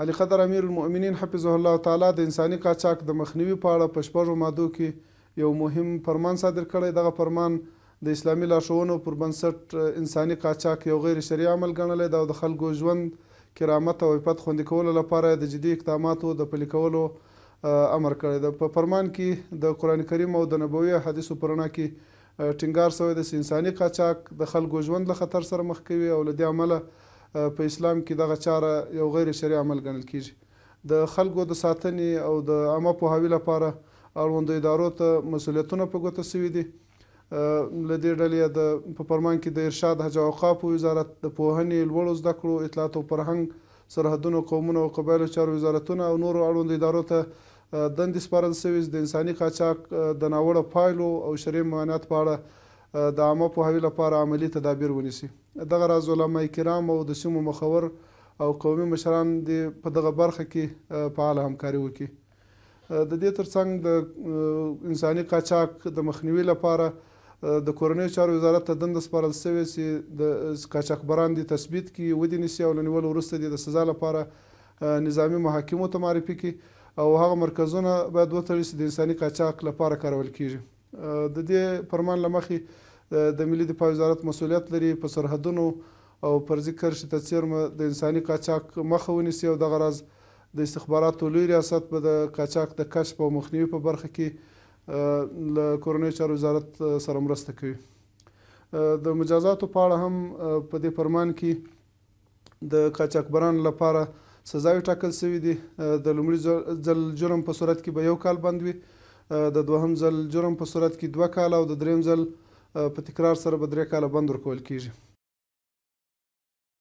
علي قدر امیر المؤمنین حفظه الله تعالی د انساني قاچاق د مخنیوي په اړه په 6 مادو کې یو مهم فرمان صادر کړی. دغه فرمان د اسلامي لارښوونو پر بنسټ انساني قاچاق یو غیر شرعي عمل ګڼلی دی او د خلکو ژوند، کرامت او عفت خوندي کولو لپاره د جدي اقداماتو د پلي کولو امر کړی دی. په فرمان کې د قرآن کریم او د نبوي احادیثو په رڼا کې ټینګار شوی دی چې انساني قاچاق د خلکو ژوند له خطر سره مخ کوي او له دې امله په اسلام کې دغه چاره یو غیر شرعي عمل ګڼل کیږي. د خلکو د ساتنې او د عامه پوهاوي لپاره اړوندو ادارو ته مسؤلیتونه په ګوته سوي دي. له دې ډلې په فرمان کې د ارشاد، حج او اوقافو وزارت، د پوهنې، لوړو زده کړو، اطلاعات او فرهنګ، سرحدونو، قومونو او قبایلو چارو وزارتونه او نورو اړوندو ادارو ته دندې سپارل شوي د انساني قاچاق د ناوړه پایلو او شرعي ممانعت په اړه د عامه پوهاوي لپاره عملي تدابیر ونیسي. دغه راز علما کرام او د سیمو مخور او قومي مشران دې په دغه برخه کې فعاله همکاري وکړي. د دې ترڅنګ د انساني قاچاق د مخنیوي لپاره د کورنیو چارو وزارت ته دنده سپارل شوې چې د قاچاقبران دې تثبیت کړي، ودې نیسي او له نیولو وروسته دې د سزا لپاره نظامي محاکمو ته معرفي کړي او هغه مرکزونه باید وتړي چې د انساني قاچاق لپاره کارول کیږي. د دې فرمان له مخې د ملي دفاع وزارت مسؤلیت لري په سرحدونو او فرضي کرښې ته څیرمه د انساني قاچاق مخه ونیسي او دغه راز د استخباراتو لوی ریاست به د قاچاق د کشف او مخنیوي په برخه کې له کورنیو چارو وزارت سره مرسته کوي. د مجازاتو په اړه هم په دې فرمان کې د قاچاقبرانو لپاره سزاوې ټاکل شوي دي. د لومړي ځل جرم په صورت کې به 1 کال بند وي، د دوهم ځل جرم په صورت کې 2 کاله او د دریم ځل په تکرار سره به 3 کاله بند ورکول کیږي.